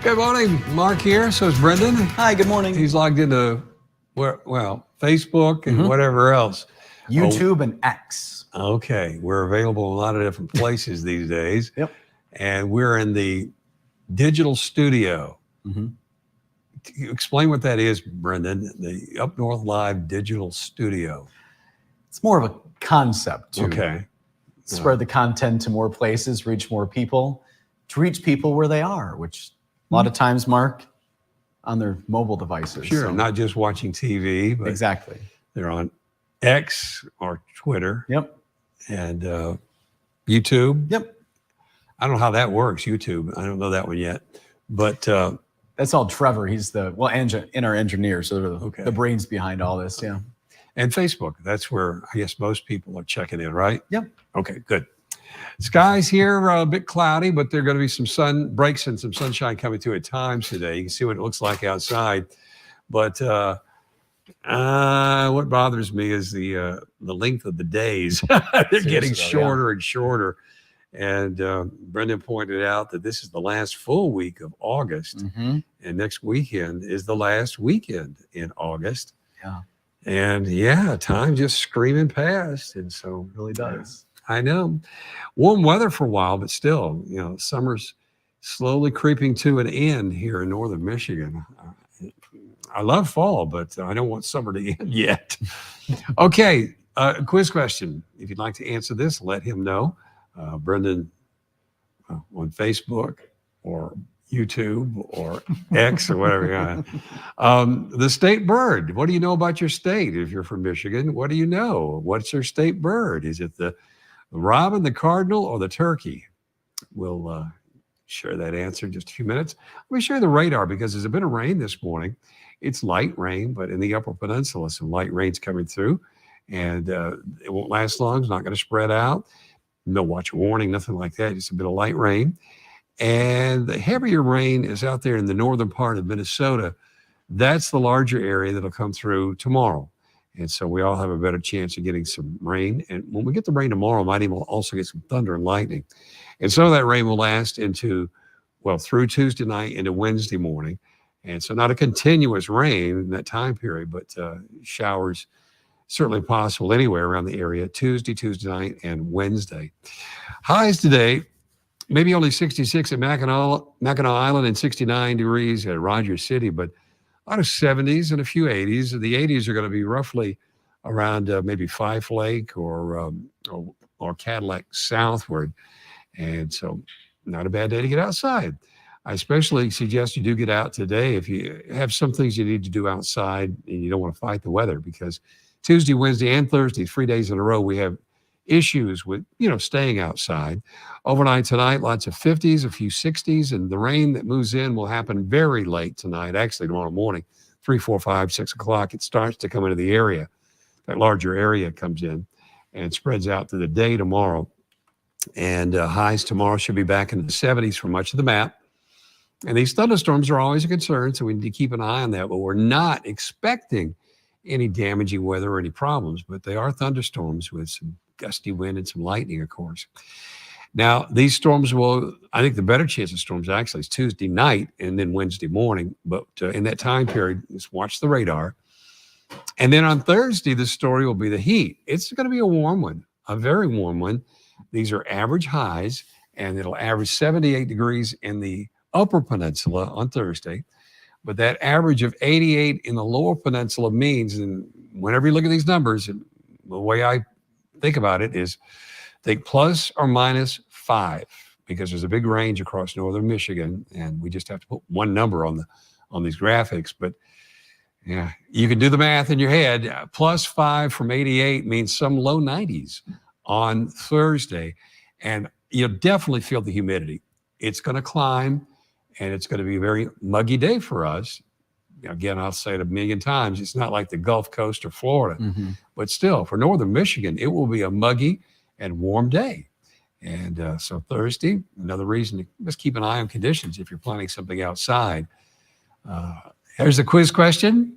Good morning, Mark here. So is Brendan. Hi, good morning. He's logged into, Facebook and whatever else. YouTube and X. Okay, we're available in a lot of different places these days. Yep. And we're in the digital studio. Explain what that is, Brendan, the Up North Live digital studio. It's more of a concept to spread the content to more places, reach more people, to reach people where they are, which a lot of times, Mark, on their mobile devices. Sure, not just watching TV, but exactly. They're on X or Twitter. Yep. And YouTube. Yep. I don't know how that works, YouTube. I don't know that one yet. But that's all Trevor. He's the our engineer, so they're the brains behind all this. Yeah. And Facebook. That's where I guess most people are checking in, right? Yep. Okay, good. Skies here a bit cloudy, but there are going to be some sun breaks and some sunshine coming through at times today. You can see what it looks like outside. But what bothers me is the length of the days. They're getting shorter and shorter. And Brendan pointed out that this is the last full week of August. And next weekend is the last weekend in August. Yeah. And time just screaming past. And so it really does. I know. Warm weather for a while, but still, summer's slowly creeping to an end here in northern Michigan. I love fall, but I don't want summer to end yet. Okay, quiz question. If you'd like to answer this, let him know. Brendan on Facebook or YouTube or X or whatever you got. The state bird. What do you know about your state? If you're from Michigan, what do you know? What's your state bird? Is it the robin, the cardinal, or the turkey? We'll share that answer in just a few minutes. Let me show you the radar because there's a bit of rain this morning. It's light rain, but in the Upper Peninsula, some light rain's coming through, and it won't last long. It's not going to spread out. No watch warning, nothing like that. Just a bit of light rain. And the heavier rain is out there in the northern part of Minnesota. That's the larger area that'll come through tomorrow. And so we all have a better chance of getting some rain. And when we get the rain tomorrow, might even also get some thunder and lightning. And some of that rain will last through Tuesday night into Wednesday morning. And so not a continuous rain in that time period, but showers certainly possible anywhere around the area, Tuesday night, and Wednesday. Highs today, maybe only 66 at Mackinac Island and 69 degrees at Rogers City, but a lot of 70s and a few 80s. The 80s are going to be roughly around maybe Fife Lake or Cadillac southward. And so not a bad day to get outside. I especially suggest you do get out today if you have some things you need to do outside and you don't want to fight the weather, because Tuesday, Wednesday, and Thursday, 3 days in a row, we have issues with, staying outside. Overnight tonight, lots of 50s, a few 60s, and the rain that moves in will happen very late tonight, actually tomorrow morning, 3, 4, 5, 6 o'clock. It starts to come into the area. That larger area comes in and spreads out through the day tomorrow. And highs tomorrow should be back in the 70s for much of the map. And these thunderstorms are always a concern, so we need to keep an eye on that. But we're not expecting any damaging weather or any problems, but they are thunderstorms with some gusty wind and some lightning, of course. Now, these storms I think the better chance of storms actually is Tuesday night and then Wednesday morning. But in that time period, just watch the radar. And then on Thursday, the story will be the heat. It's going to be a warm one, a very warm one. These are average highs, and it'll average 78 degrees in the Upper Peninsula on Thursday. But that average of 88 in the Lower Peninsula means, and whenever you look at these numbers, the way I think about it is think plus or minus 5, because there's a big range across northern Michigan, and we just have to put one number on these graphics. But yeah, you can do the math in your head. Plus 5 from 88 means some low 90s on Thursday, and you'll definitely feel the humidity. It's going to climb, and it's going to be a very muggy day for us. Again, I'll say it a million times. It's not like the Gulf Coast or Florida, but still, for northern Michigan, it will be a muggy and warm day. And so Thursday, another reason to just keep an eye on conditions if you're planning something outside. Here's the quiz question.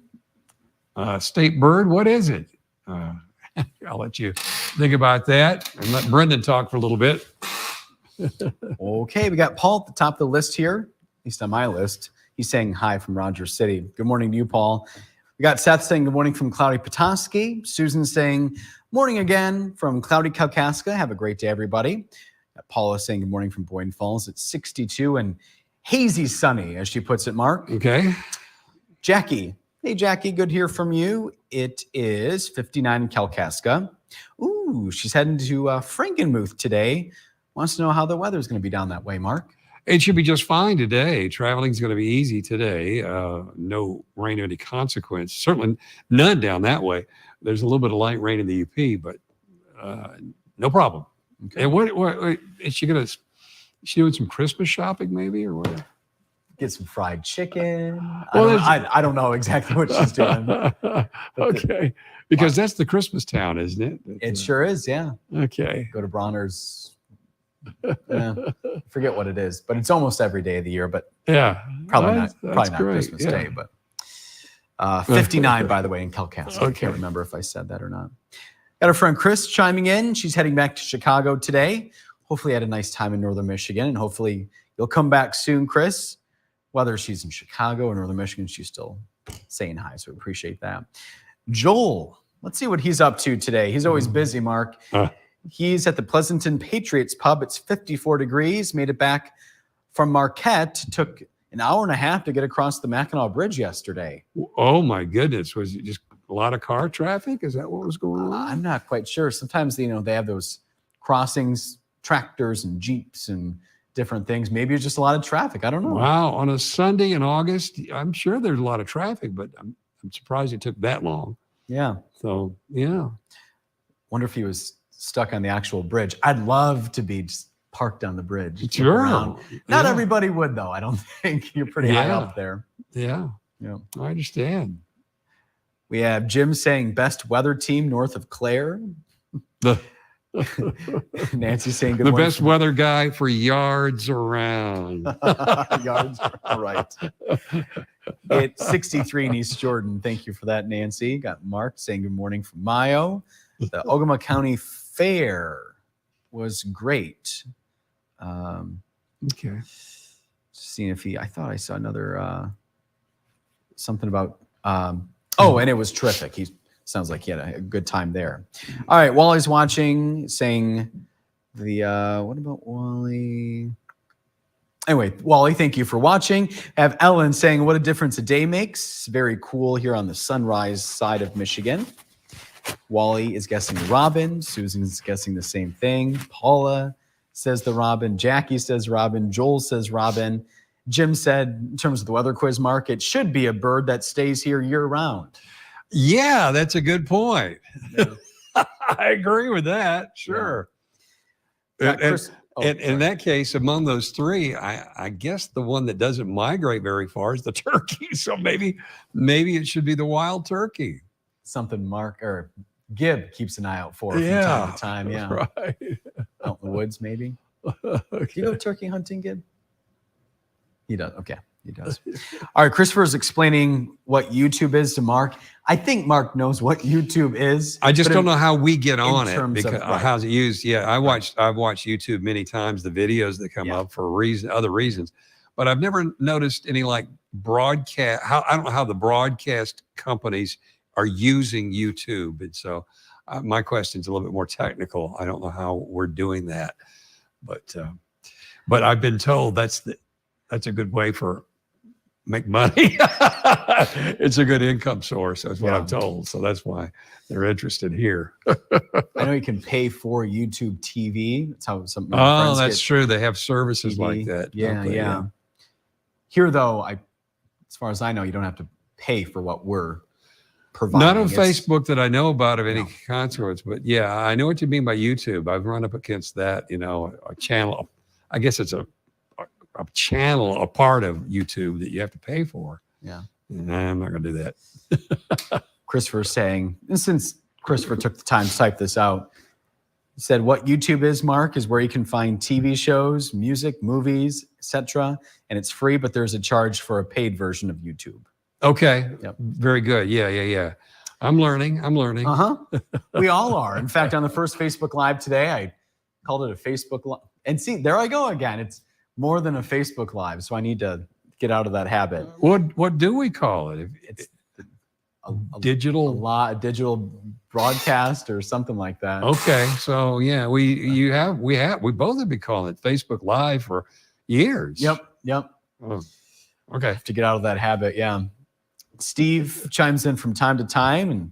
State bird, what is it? I'll let you think about that and let Brendan talk for a little bit. Okay, we got Paul at the top of the list here. least on my list. He's saying hi from Rogers City. Good morning to you, Paul. We got Seth saying good morning from cloudy Petoskey. Susan saying morning again from cloudy Kalkaska. Have a great day, everybody. Got Paula saying good morning from Boyden Falls. It's 62 and hazy sunny, as she puts it, Mark. Okay. Jackie. Hey, Jackie, good to hear from you. It is 59 in Kalkaska. Ooh, she's heading to Frankenmuth today. Wants to know how the weather's going to be down that way, Mark. It should be just fine today. Traveling's going to be easy today. No rain of any consequence. Certainly none down that way. There's a little bit of light rain in the UP, but no problem. Okay. And what is she going to? Is she doing some Christmas shopping maybe or what? Get some fried chicken. Well, I don't know exactly what she's doing. Okay. Because that's the Christmas town, isn't it? It sure is, yeah. Okay. Go to Bronner's. Forget what it is, but it's almost every day of the year. But yeah, probably not great. Christmas Day. But 59, by the way, in Kalkaska. Okay. I can't remember if I said that or not. Got our friend Chris chiming in. She's heading back to Chicago today. Hopefully, had a nice time in Northern Michigan, and hopefully you'll come back soon, Chris. Whether she's in Chicago or Northern Michigan, she's still saying hi, so we appreciate that. Joel, let's see what he's up to today. He's always busy, Mark. He's at the Pleasanton Patriots Pub. It's 54 degrees. Made it back from Marquette. Took an hour and a half to get across the Mackinac Bridge yesterday. Oh, my goodness. Was it just a lot of car traffic? Is that what was going on? I'm not quite sure. Sometimes, they have those crossings, tractors and Jeeps and different things. Maybe it's just a lot of traffic. I don't know. Wow. On a Sunday in August, I'm sure there's a lot of traffic, but I'm surprised it took that long. Yeah. So, yeah. Wonder if he was stuck on the actual bridge. I'd love to be just parked on the bridge. Sure. Not everybody would, though. I don't think. You're pretty high up there. Yeah. I understand. We have Jim saying best weather team north of Clare. Nancy saying good the morning. Best weather guy for yards around. Yards, right. It's 63 in East Jordan. Thank you for that, Nancy. Got Mark saying good morning from Mayo. The Ogama County Fair was great. Okay. Seeing if I thought I saw another something about and it was terrific. He sounds like he had a good time there. All right, Wally's watching, saying what about Wally? Anyway, Wally, thank you for watching. I have Ellen saying what a difference a day makes. Very cool here on the sunrise side of Michigan. Wally is guessing Robin. Susan's guessing the same thing. Paula says the Robin. Jackie says Robin. Joel says Robin. Jim said, in terms of the weather quiz, Mark, it should be a bird that stays here year round. Yeah, that's a good point. Yeah. I agree with that. Sure. Yeah. And in that case, among those three, I guess the one that doesn't migrate very far is the turkey. So maybe it should be the wild turkey. Something Mark or Gibb keeps an ise out for from time to time. Yeah. Right. Out in the woods, maybe. Okay. Do you go turkey hunting, Gibb? He does. Okay. He does. All right. Christopher's explaining what YouTube is to Mark. I think Mark knows what YouTube is. I just don't know how we get on it because right. How's it used. Yeah. I've watched YouTube many times, the videos that come up for other reasons, but I've never noticed any like broadcast. I don't know how the broadcast companies are using YouTube. And so my question's a little bit more technical. I don't know how we're doing that, but I've been told that's a good way for make money. It's a good income source. That's what I'm told. So that's why they're interested here. I know you can pay for YouTube TV. That's how some. Oh, that's true. They have services TV. Like that. Yeah. Here, though, as far as I know, you don't have to pay for what we're providing. Not on Facebook that I know about of any consequence, but yeah, I know what you mean by YouTube. I've run up against that. A channel. I guess it's a channel, a part of YouTube that you have to pay for. Yeah. And I'm not going to do that. Christopher saying, and since Christopher took the time to type this out, he said what YouTube is, Mark, is where you can find TV shows, music, movies, etc. And it's free, but there's a charge for a paid version of YouTube. Okay. Yep. Very good. Yeah. I'm learning. We all are. In fact, on the first Facebook Live today, I called it a Facebook Live. And see, there I go again. It's more than a Facebook Live, so I need to get out of that habit. What do we call it? It's a digital digital broadcast or something like that. Okay, so yeah, we both have been calling it Facebook Live for years. Yep. Oh, okay. Have to get out of that habit. Yeah. Steve chimes in from time to time and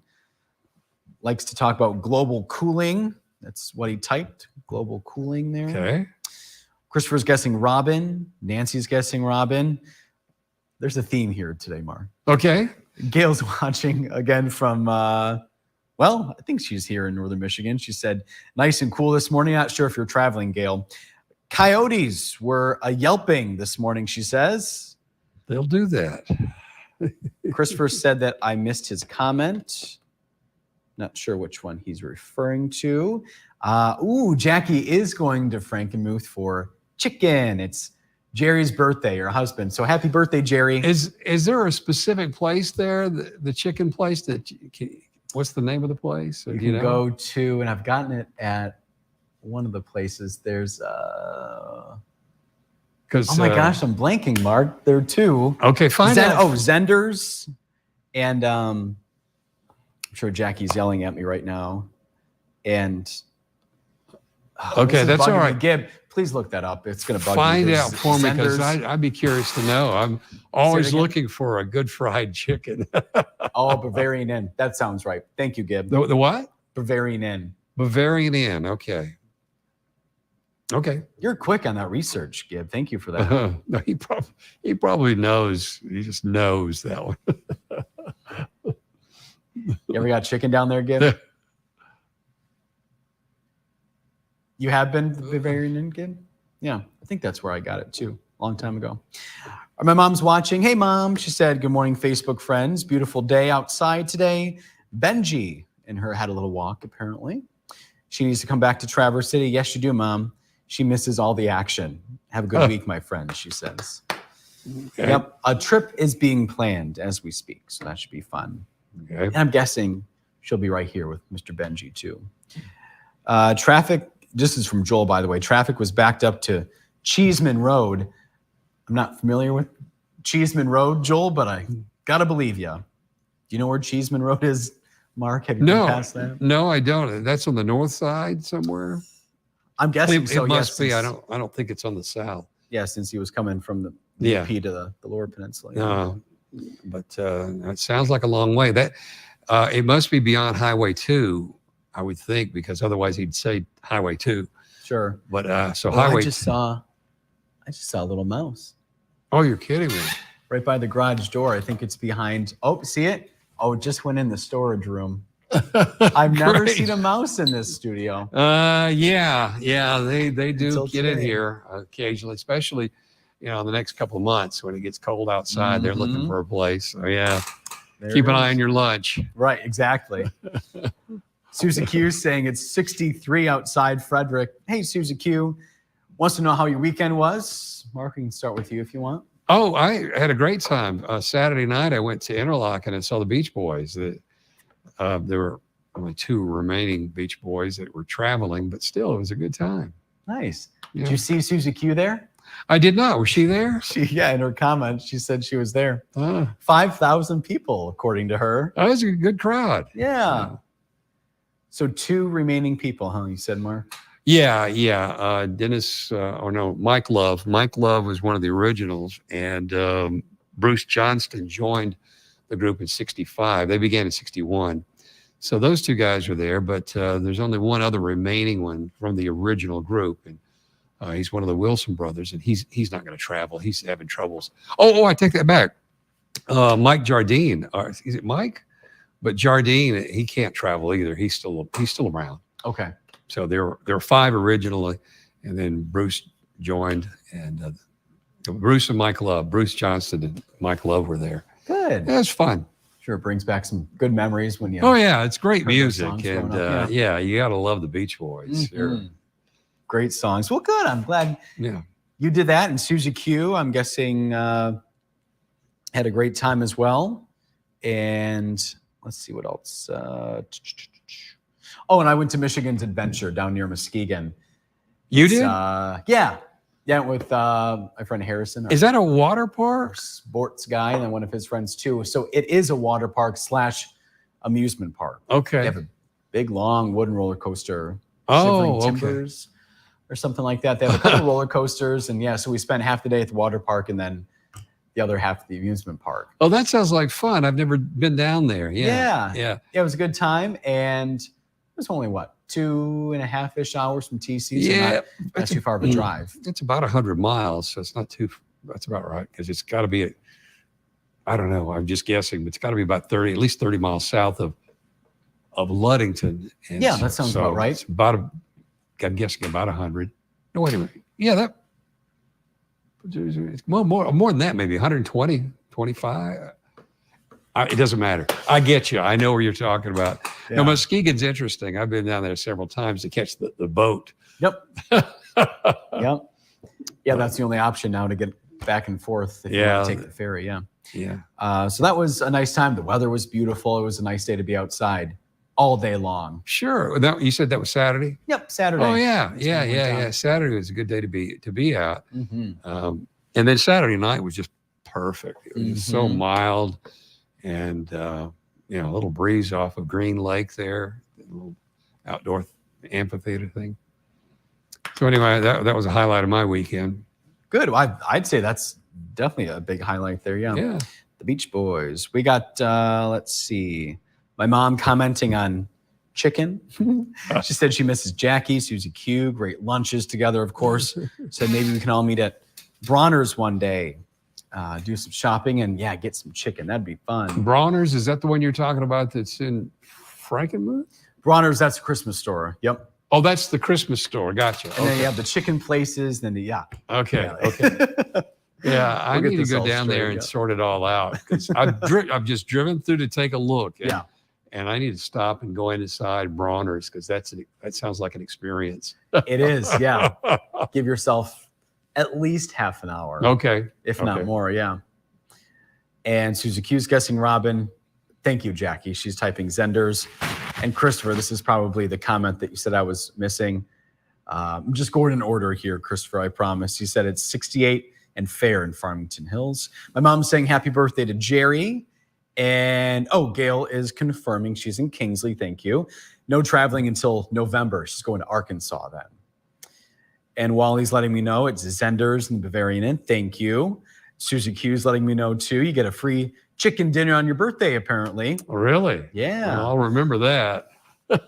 likes to talk about global cooling. That's what he typed. Global cooling there. Okay. Christopher's guessing Robin. Nancy's guessing Robin. There's a theme here today, Mark. Okay. Gail's watching again from, well, I think she's here in Northern Michigan. She said, nice and cool this morning. Not sure if you're traveling, Gail. Coyotes were yelping this morning, she says. They'll do that. Christopher said that I missed his comment. Not sure which one he's referring to. Jackie is going to Frankenmuth for chicken. It's Jerry's birthday, her husband. So happy birthday, Jerry. Is there a specific place there, the chicken place that what's the name of the place? You can go to, and I've gotten it at one of the places. There's oh my gosh, I'm blanking, Mark. There are two. Okay, find out. Zender's, and I'm sure Jackie's yelling at me right now. And okay, that's all right. Gib, please look that up. It's going to bug Find you. out for me because I'd be curious to know. I'm always looking for a good fried chicken. Bavarian Inn. That sounds right. Thank you, Gib. The what? Bavarian Inn. Bavarian Inn. Okay. Okay. You're quick on that research, Gib. Thank you for that. No, he probably knows. He just knows that one. You ever got chicken down there, Gib? You have been to Bavarian Inn, Gib? Yeah, I think that's where I got it too, a long time ago. My mom's watching. Hey, Mom. She said, good morning, Facebook friends. Beautiful day outside today. Benji and her had a little walk, apparently. She needs to come back to Traverse City. Yes, you do, Mom. She misses all the action. Have a good week, my friend, she says. Okay. Yep, a trip is being planned as we speak, so that should be fun. Okay. And I'm guessing she'll be right here with Mr. Benji, too. Traffic, this is from Joel, by the way. Traffic was backed up to Cheeseman Road. I'm not familiar with Cheeseman Road, Joel, but I got to believe you. Do you know where Cheeseman Road is, Mark? Have you been past that? No, I don't. That's on the north side somewhere? I'm guessing so. It must be. I don't think it's on the south. Yeah, since he was coming from the UP to the Lower Peninsula. No, but it sounds like a long way. That it must be beyond Highway 2, I would think, because otherwise he'd say Highway 2. Sure. But so Highway. I just saw a little mouse. Oh, you're kidding me! Right by the garage door. I think it's behind. Oh, see it? Oh, it just went in the storage room. I've never seen a mouse in this studio. Yeah, they do get in here occasionally, especially in the next couple of months when it gets cold outside. They're looking for a place. So yeah, keep an eye on your lunch. Right, exactly. Susie Q saying it's 63 outside Frederick. Hey, Susie Q wants to know how your weekend was. Mark, we can start with you if you want. Oh, I had a great time. Saturday night, I went to Interlochen and saw the Beach Boys. There were only 2 remaining Beach Boys that were traveling, but still, it was a good time. Nice. Yeah. Did you see Susie Q there? I did not. Was she there? In her comments, she said she was there. 5,000 people, according to her. That was a good crowd. Yeah. So 2 remaining people, huh? You said, Mark? Yeah. Mike Love. Mike Love was one of the originals, and Bruce Johnston joined the group in 65. They began in 61. So those 2 guys are there, but there's only one other remaining one from the original group. And he's one of the Wilson brothers, and he's not going to travel. He's having troubles. Oh, I take that back. Mike Jardine. Is it Mike? But Jardine, he can't travel either. He's still around. Okay. So there were 5 originally, and then Bruce joined, and Bruce and Mike Love, Bruce Johnston and Mike Love were there. Good. Yeah, it was fun. Sure, it brings back some good memories when you. Oh yeah, it's great music, and you got to love the Beach Boys. Mm-hmm. Sure. Great songs. Well, good. I'm glad. Yeah. You did that, and Susie Q, I'm guessing, had a great time as well. And let's see what else. And I went to Michigan's Adventure down near Muskegon. You did? Yeah. Yeah, with my friend Harrison. Is that a water our park? sports guy, and then one of his friends too. So it is a water park / amusement park. They Okay. have a big, long wooden roller coaster, Oh, Shivering okay. Timbers, or something like that. They have a couple roller coasters, and so we spent half the day at the water park, and then the other half at the amusement park. Oh, that sounds like fun. I've never been down there. Yeah. Yeah, it was a good time, and it was only 2.5-ish hours from TC, so Yeah. not too far of a drive. It's about 100 miles, so it's not too. That's about right, because it's got to be. I don't know. I'm just guessing, but it's got to be about at least 30 miles south of Ludington. And Yeah, that sounds about right. It's I'm guessing about 100. No, wait a minute. Yeah, it's more than that, maybe 120, 25. It doesn't matter. I get you. I know where you're talking about. Yeah. Now, Muskegon's interesting. I've been down there several times to catch the boat. Yep. Yep. Yeah, that's the only option now to get back and forth if you want to take the ferry. Yeah. Yeah. So that was a nice time. The weather was beautiful. It was a nice day to be outside all day long. Sure. You said that was Saturday? Yep, Saturday. Oh, yeah. Saturday was a good day to be out. Mm-hmm. And then Saturday night was just perfect. It was just so mild, and a little breeze off of Green Lake there, a little outdoor amphitheater thing. So anyway, that was a highlight of my weekend. Good. I'd say that's definitely a big highlight there. Yeah. Yeah. The Beach Boys. We got, let's see, my mom commenting on chicken. She said she misses Jackie, Susie Q, great lunches together, of course. Said maybe we can all meet at Bronner's one day, do some shopping, and get some chicken. That'd be fun. Bronner's, is that the one you're talking about that's in Frankenmuth? Bronner's, that's a Christmas store. Yep. Oh, that's the Christmas store. Gotcha. And then you have the chicken places. Then Okay. Yeah, I We'll need get to go this all down there straightened and up. sort it all out, because I've just driven through to take a look. And, Yeah. And I need to stop and go inside Bronner's, because that sounds like an experience. It is. Yeah. Give yourself at least half an hour. Okay. If not more. Yeah. And Susie Q's guessing Robin. Thank you, Jackie. She's typing Zenders. And Christopher, this is probably the comment that you said I was missing. I'm just going in order here, Christopher, I promise. You said it's 68 and Fair in Farmington Hills. My mom's saying happy birthday to Jerry. And, Gail is confirming she's in Kingsley. Thank you. No traveling until November. She's going to Arkansas then. And Wally's letting me know it's Zenders and Bavarian Inn. Thank you. Susie Q's letting me know, too. You get a free chicken dinner on your birthday, apparently. Really? Yeah. Well, I'll remember that.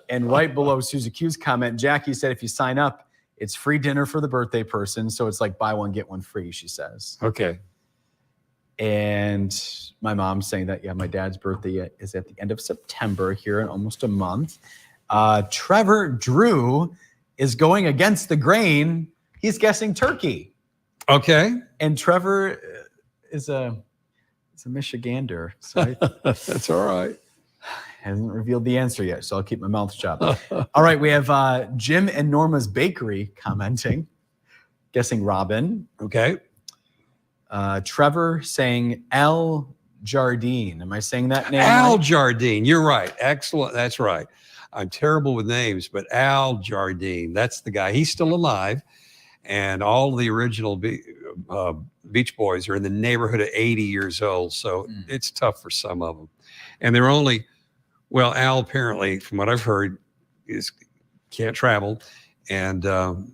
And right below Susie Q's comment, Jackie said if you sign up, it's free dinner for the birthday person. So it's like buy one, get one free, she says. Okay. And my mom's saying that, my dad's birthday is at the end of September here in almost a month. Trevor Drew is going against the grain. He's guessing turkey. Okay. And Trevor is a Michigander. So That's all right. hasn't revealed the answer yet, so I'll keep my mouth shut. All right, we have Jim and Norma's Bakery commenting, guessing Robin. Okay. Trevor saying Al Jardine. Am I saying that name Al right? Jardine. You're right. Excellent. That's right. I'm terrible with names, but Al Jardine, that's the guy. He's still alive. And all the original Beach Boys are in the neighborhood of 80 years old. So it's tough for some of them. And they're only, Al apparently, from what I've heard, can't travel. And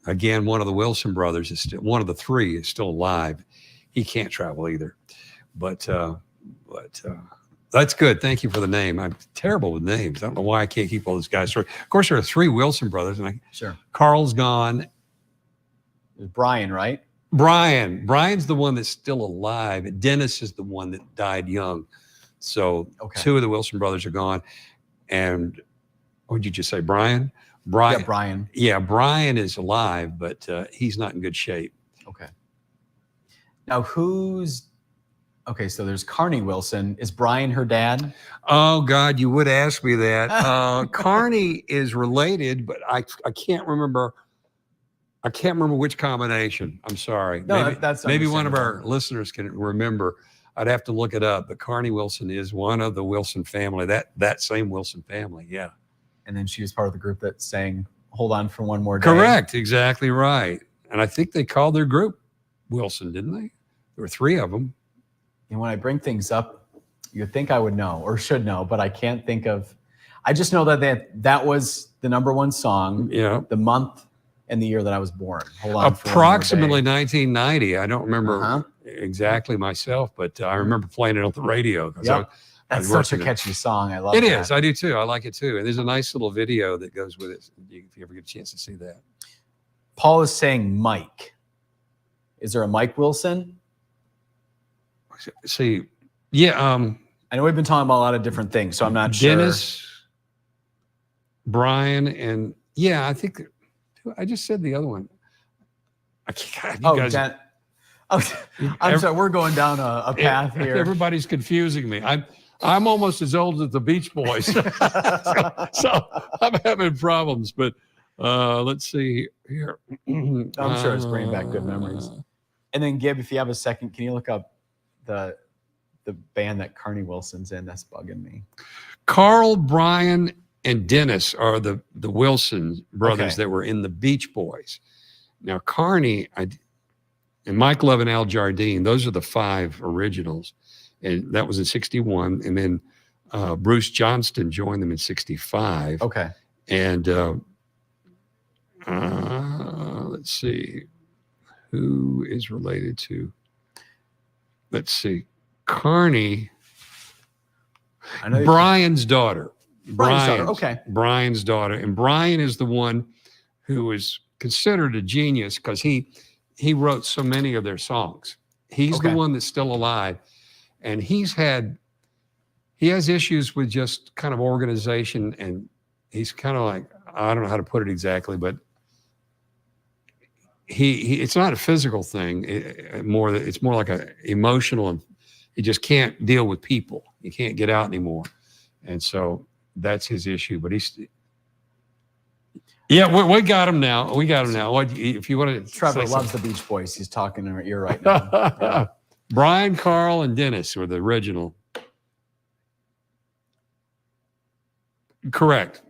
again, one of the Wilson brothers one of the three is still alive. He can't travel either. But that's good. Thank you for the name. I'm terrible with names. I don't know why I can't keep all those guys straight. Of course, there are three Wilson brothers. And Sure. Carl's gone. It's Brian, right? Brian's the one that's still alive. Dennis is the one that died young. So two of the Wilson brothers are gone. And what did you just say, Brian? Yeah, Brian. Yeah, Brian is alive, but he's not in good shape. Okay. Now so there's Carney Wilson. Is Brian her dad? Oh, God, you would ask me that. Carney is related, but I can't remember. I can't remember which combination. I'm sorry. No, maybe one of our listeners can remember. I'd have to look it up. But Carney Wilson is one of the Wilson family. That same Wilson family. Yeah. And then she was part of the group that sang "Hold On for One More Day." Correct. Exactly right. And I think they called their group Wilson, didn't they? There were 3 of them. And when I bring things up, you'd think I would know or should know, but I can't think of. I just know that was the #1 song, Yeah. the month and the year that I was born. Hold on. Approximately 1990. I don't remember Uh-huh. exactly myself, but I remember playing it on the radio. Yep. I That's was such a working catchy song. I love it. it. It is. I do too. I like it too. And there's a nice little video that goes with it if you ever get a chance to see that. Paul is saying Mike. Is there a Mike Wilson? See, yeah. I know we've been talking about a lot of different things, so I'm not Dennis, sure. Brian, and I think I just said the other one. I can't. I'm sorry. We're going down a path here. Everybody's confusing me. I'm almost as old as the Beach Boys, so I'm having problems. But let's see here. I'm sure it's bringing back good memories. And then, Gib, if you have a second, can you look up the band that Carney Wilson's in? That's bugging me. Carl, Brian, and Dennis are the Wilson brothers that were in the Beach Boys. Now, Carney and Mike Love and Al Jardine, those are the 5 originals. And that was in 61. And then Bruce Johnston joined them in 65. Okay. And let's see. Who is related to, let's see, Carney, Brian's daughter. Okay. Brian's daughter. And Brian is the one who is considered a genius because he wrote so many of their songs. He's the one that's still alive. And he has issues with just kind of organization. And he's kind of like, I don't know how to put it exactly, but he it's not a physical thing. It's more like a emotional, and he just can't deal with people. He can't get out anymore. And so that's his issue. But we got him now. We got him now. What if you want to? Trevor loves the Beach Boys. He's talking in our ear right now. Yeah. Brian, Carl, and Dennis were the original. Correct.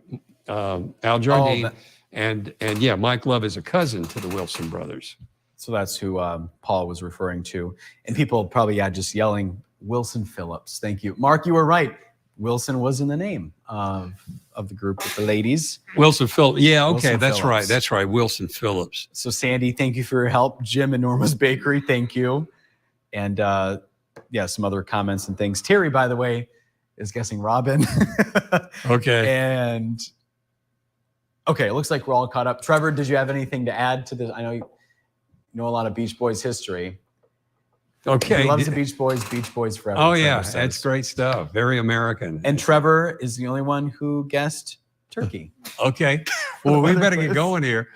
Al Jardine and Mike Love is a cousin to the Wilson brothers. So that's who Paul was referring to. And people probably just yelling, Wilson Phillips. Thank you. Mark, you were right. Wilson was in the name of the group with the ladies. Wilson Phillips. Yeah, okay, Wilson that's Phillips. right. That's right. Wilson Phillips. So Sandy, thank you for your help. Jim and Norma's Bakery, thank you. And some other comments and things. Terry, by the way, is guessing Robin. Okay. And it looks like we're all caught up. Trevor, did you have anything to add to this? I know you know a lot of Beach Boys history. Okay. He loves the Beach Boys forever. Oh, yeah. That's great stuff. Very American. And Trevor is the only one who guessed turkey. Okay. Well, we better get going here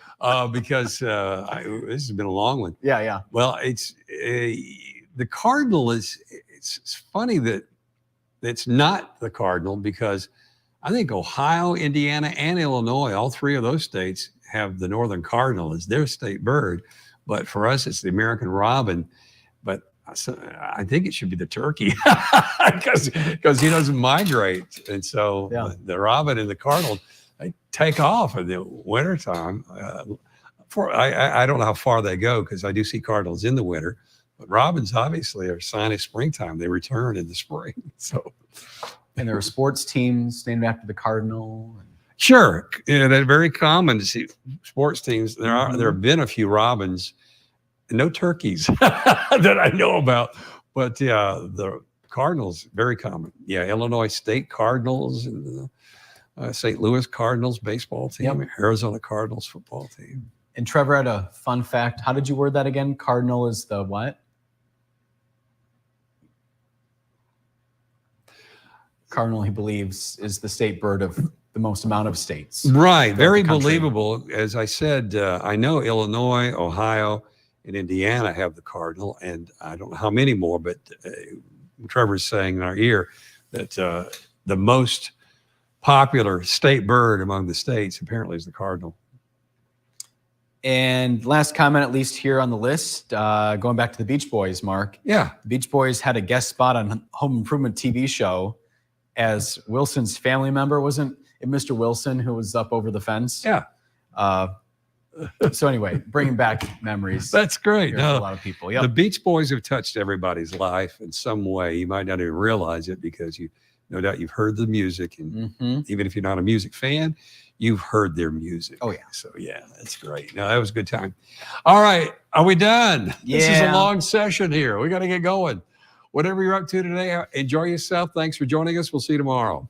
because this has been a long one. Yeah. Well, it's the Cardinal it's funny that it's not the Cardinal because I think Ohio, Indiana, and Illinois, all 3 of those states have the Northern Cardinal as their state bird. But for us, it's the American robin. But I think it should be the turkey because he doesn't migrate. And so the robin and the cardinal, they take off in the wintertime. I don't know how far they go because I do see cardinals in the winter. But robins obviously are a sign of springtime. They return in the spring. So, and there are sports teams named after the Cardinal. Sure, they're very common to see sports teams. There have been a few robins, and no turkeys that I know about. But the Cardinals very common. Yeah, Illinois State Cardinals and the St. Louis Cardinals baseball team, Arizona Cardinals football team. And Trevor had a fun fact. How did you word that again? Cardinal is the what? Cardinal, he believes, is the state bird of the most amount of states. Right. Very believable. As I said, I know Illinois, Ohio, and Indiana have the cardinal, and I don't know how many more, but Trevor's saying in our ear that the most popular state bird among the states apparently is the cardinal. And last comment, at least here on the list, going back to the Beach Boys, Mark. Yeah. The Beach Boys had a guest spot on Home Improvement TV show as Wilson's family member. Wasn't it Mr. Wilson who was up over the fence? Yeah. So anyway, bringing back memories. That's great. Here for a lot of people. The Yep. Beach Boys have touched everybody's life in some way. You might not even realize it because no doubt you've heard the music, and even if you're not a music fan, you've heard their music. Oh, yeah. So yeah, that's great. No, that was a good time. All right, are we done? This is a Yeah. long session here. We got to get going. Whatever you're up to today, enjoy yourself. Thanks for joining us. We'll see you tomorrow.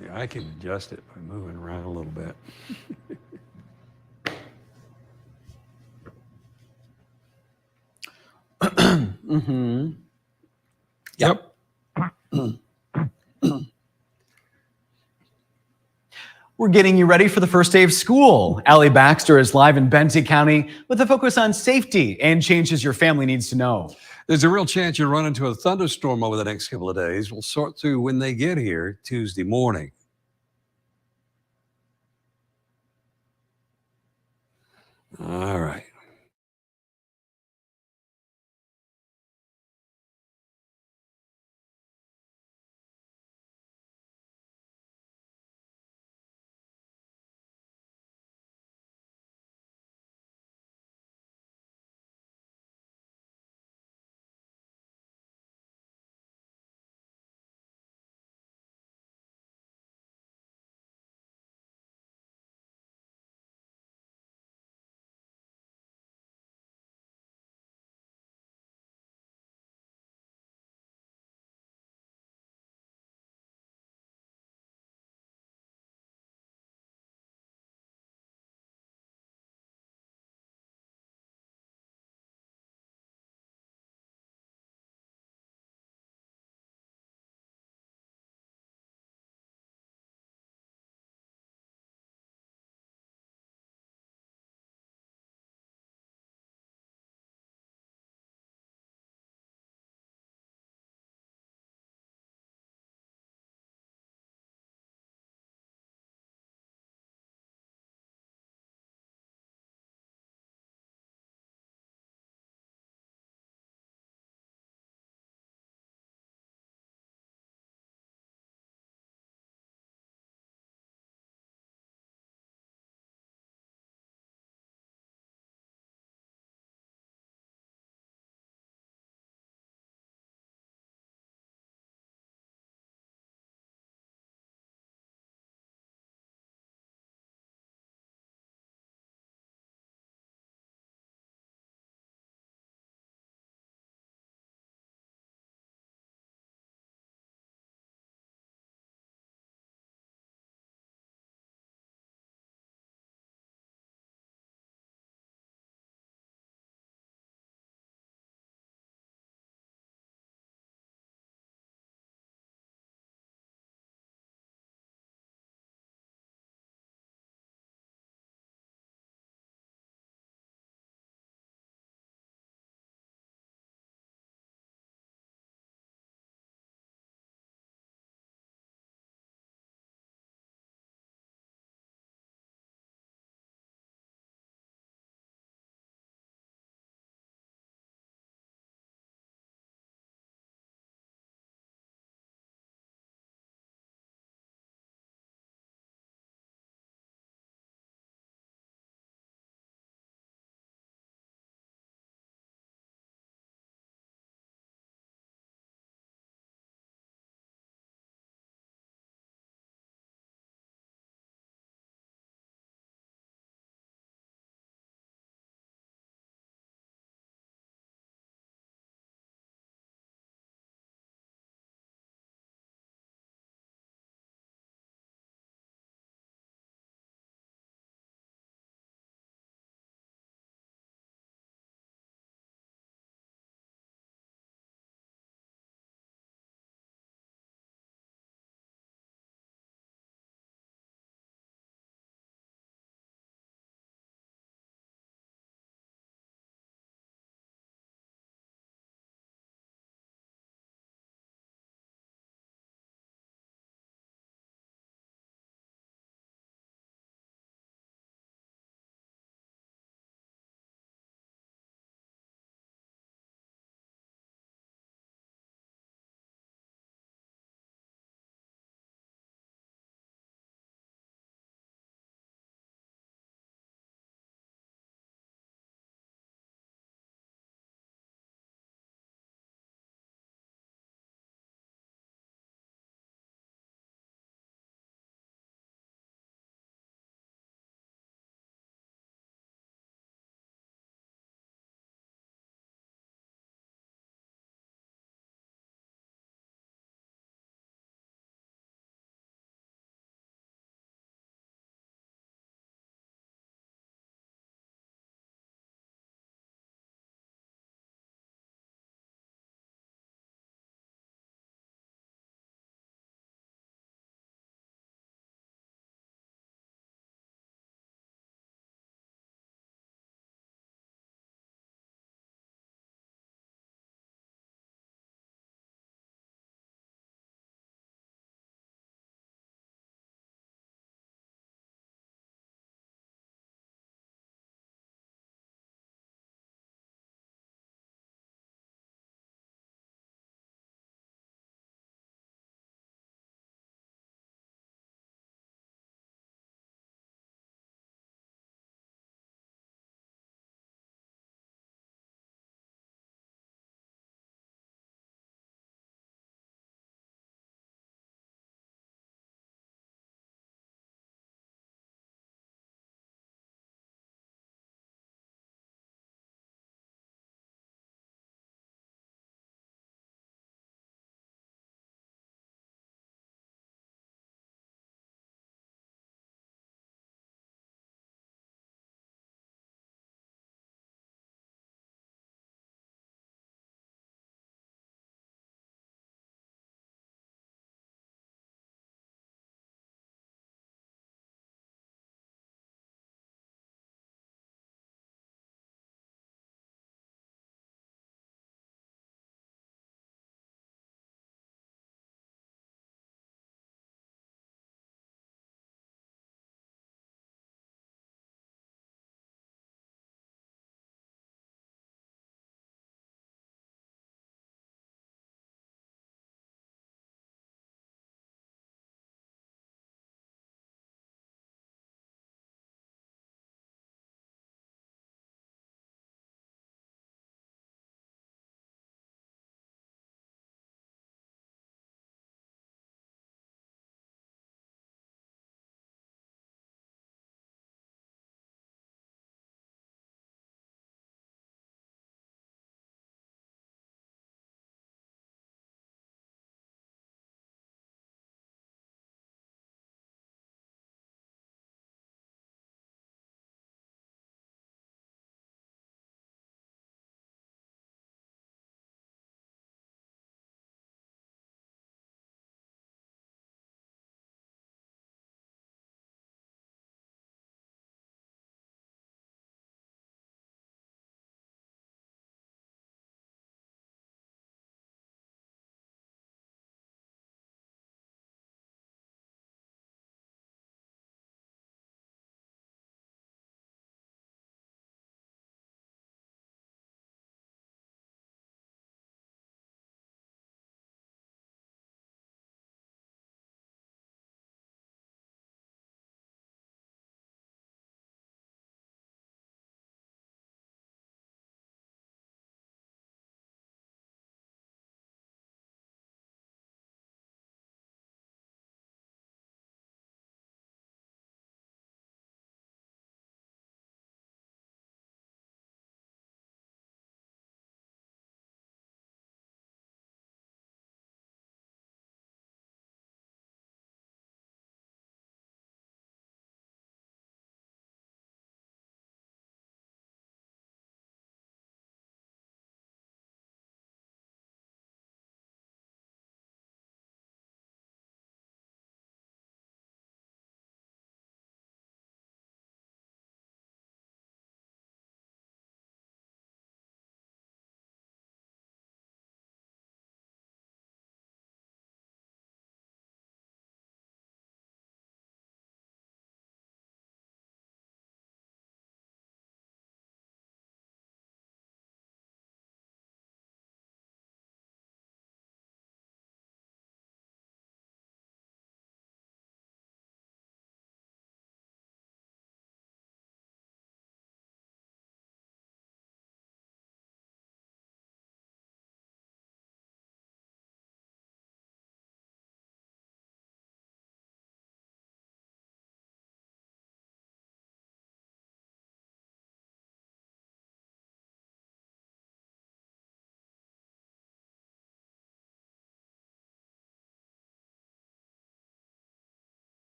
See, I can adjust it by moving around a little bit. Yep. We're getting you ready for the first day of school. Allie Baxter is live in Benton County with a focus on safety and changes your family needs to know. There's a real chance you'll run into a thunderstorm over the next couple of days. We'll sort through when they get here Tuesday morning. All right.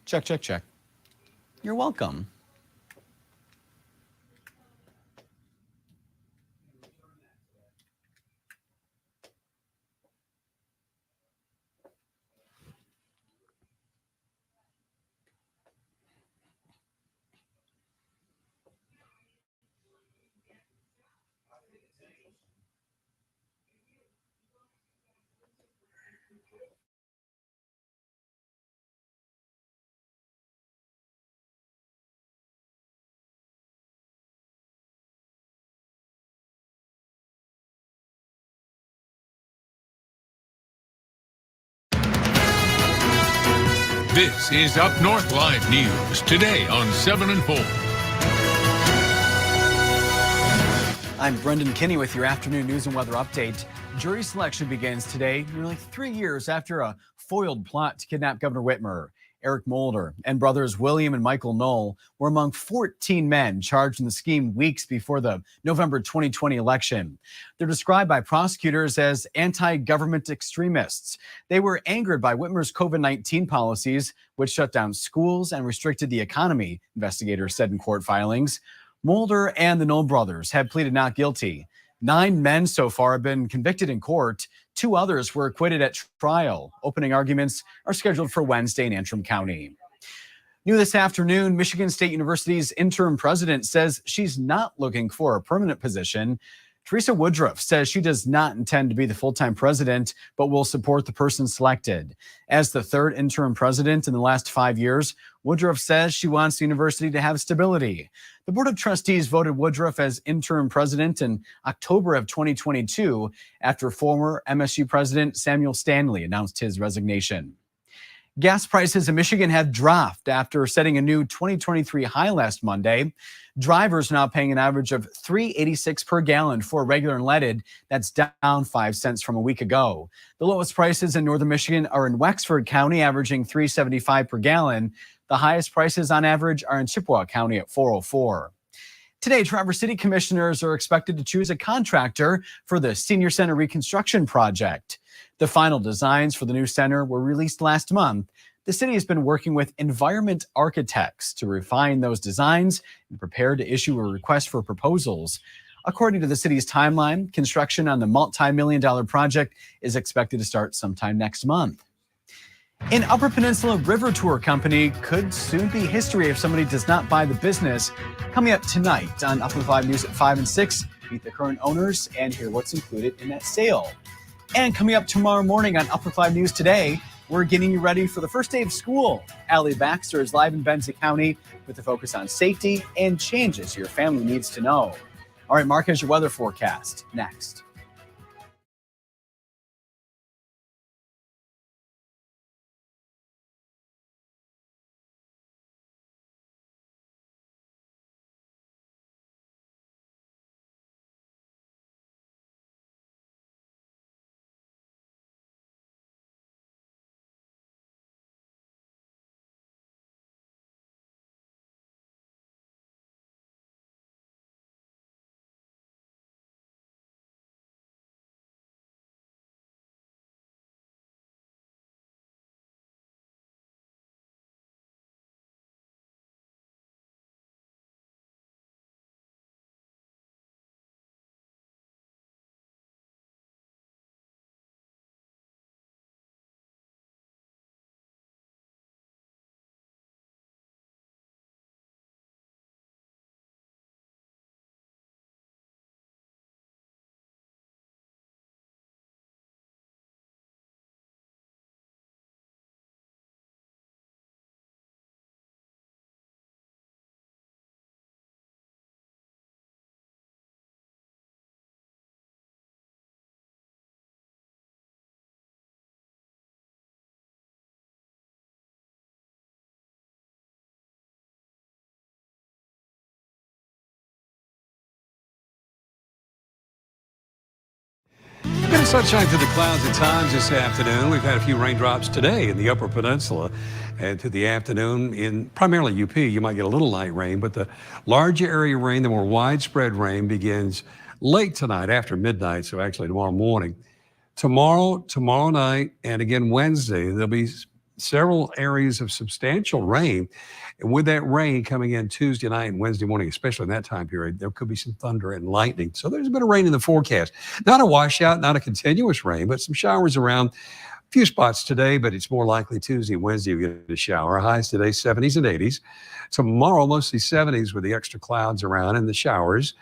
Check, check, check. You're welcome. This is Up North Live News today on 7 and 4. I'm Brendan Kinney with your afternoon news and weather update. Jury selection begins today, nearly 3 years after a foiled plot to kidnap Governor Whitmer. Eric Mulder and brothers William and Michael Knoll were among 14 men charged in the scheme weeks before the November 2020 election. They're described by prosecutors as anti-government extremists. They were angered by Whitmer's COVID-19 policies, which shut down schools and restricted the economy, investigators said in court filings. Mulder and the Knoll brothers have pleaded not guilty. 9 men so far have been convicted in court. 2 others were acquitted at trial. Opening arguments are scheduled for Wednesday in Antrim County. New this afternoon, Michigan State University's interim president says she's not looking for a permanent position. Teresa Woodruff says she does not intend to be the full-time president, but will support the person selected. As the 3rd interim president in the last 5 years, Woodruff says she wants the university to have stability. The Board of Trustees voted Woodruff as interim president in October of 2022 after former MSU president Samuel Stanley announced his resignation. Gas prices in Michigan have dropped after setting a new 2023 high last Monday. Drivers are now paying an average of $3.86 per gallon for regular and leaded. That's down 5 cents from a week ago. The lowest prices in northern Michigan are in Wexford County, averaging $3.75 per gallon. The highest prices on average are in Chippewa County at $4.04. Today, Traverse City commissioners are expected to choose a contractor for the Senior Center reconstruction project. The final designs for the new center were released last month. The city has been working with environment architects to refine those designs and prepare to issue a request for proposals. According to the city's timeline, construction on the multi-million-dollar project is expected to start sometime next month. An Upper Peninsula River Tour company could soon be history if somebody does not buy the business. Coming up tonight on Upper 5 News at 5 and 6, meet the current owners and hear what's included in that sale. And coming up tomorrow morning on Upper 5 News Today, we're getting you ready for the first day of school. Allie Baxter is live in Benson County with a focus on safety and changes your family needs to know. All right, Mark has your weather forecast next. A bit of sunshine through the clouds at times this afternoon. We've had a few raindrops today in the Upper Peninsula. And to the afternoon in primarily UP, you might get a little light rain, but the larger area rain, the more widespread rain begins late tonight after midnight, so actually tomorrow morning. Tomorrow night, and again Wednesday, there'll be several areas of substantial rain. And with that rain coming in Tuesday night and Wednesday morning, especially in that time period, there could be some thunder and lightning. So there's a bit of rain in the forecast. Not a washout, not a continuous rain, but some showers around. A few spots today, but it's more likely Tuesday and Wednesday we get a shower. Highs today, 70s and 80s. Tomorrow, mostly 70s with the extra clouds around and the showers.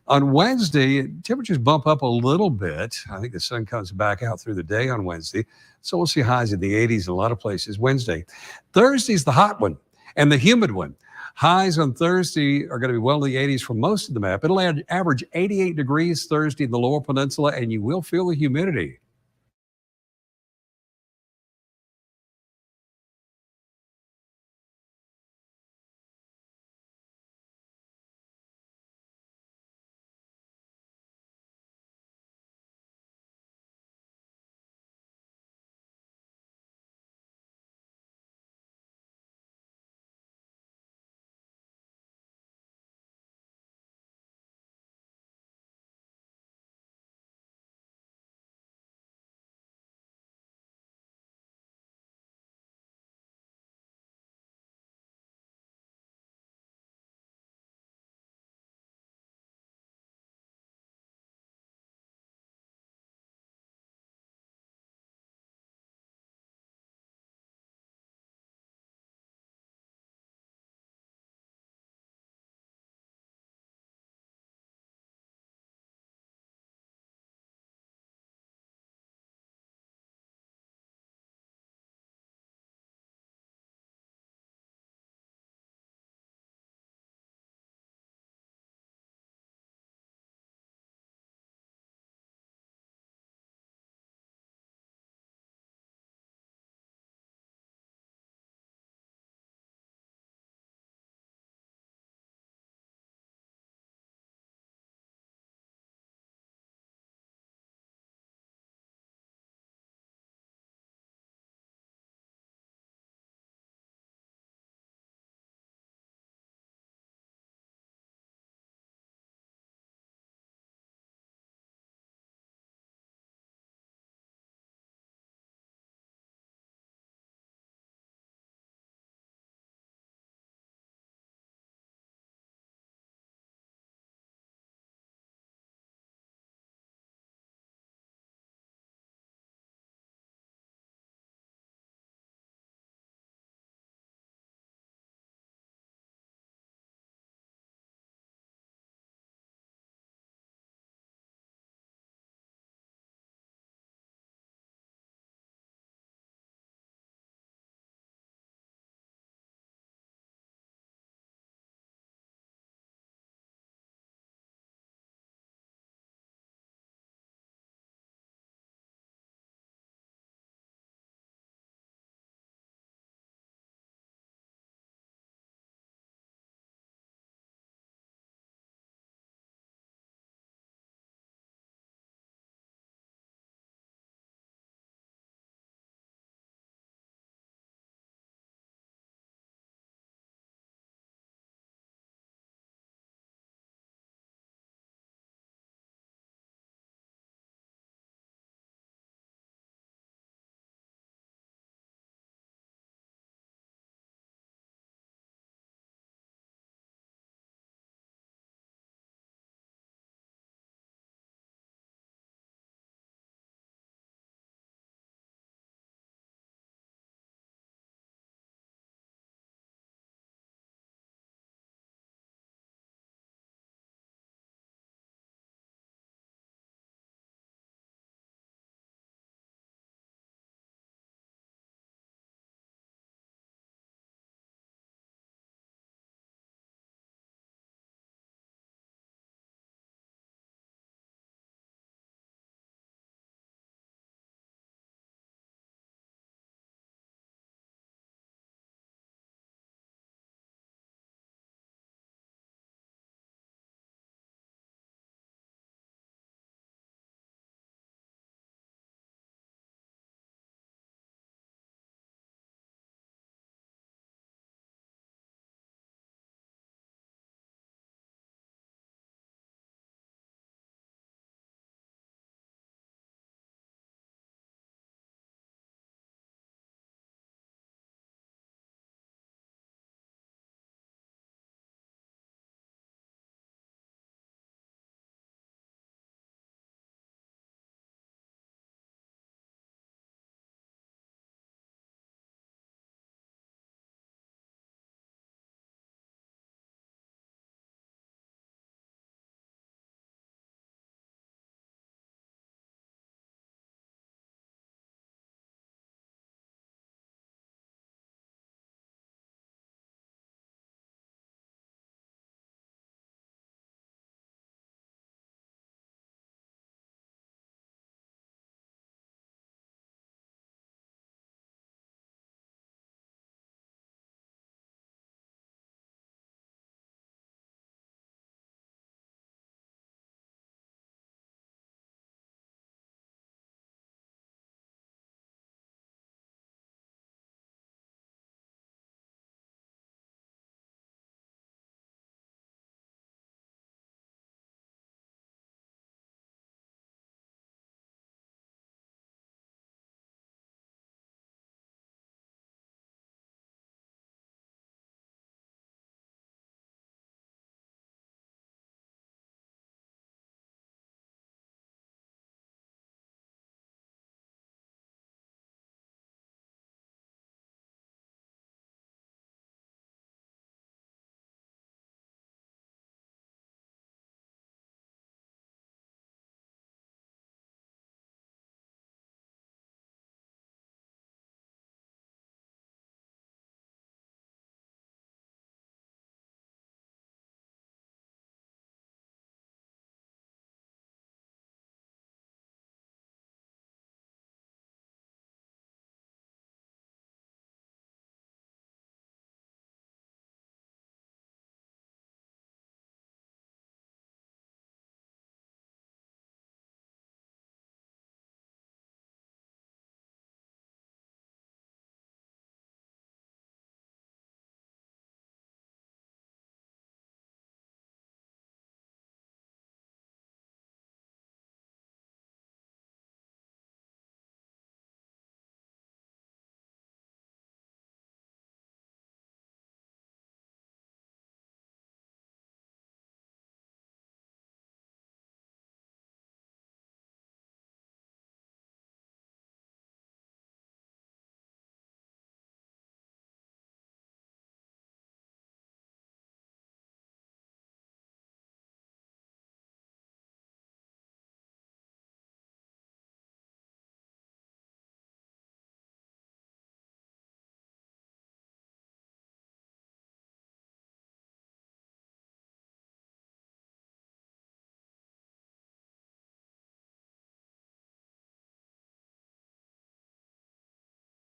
On Wednesday, temperatures bump up a little bit. I think the sun comes back out through the day on Wednesday. So we'll see highs in the 80s in a lot of places Wednesday. Thursday's the hot one and the humid one. Highs on Thursday are going to be well in the 80s for most of the map. It'll average 88 degrees Thursday in the lower peninsula, and you will feel the humidity.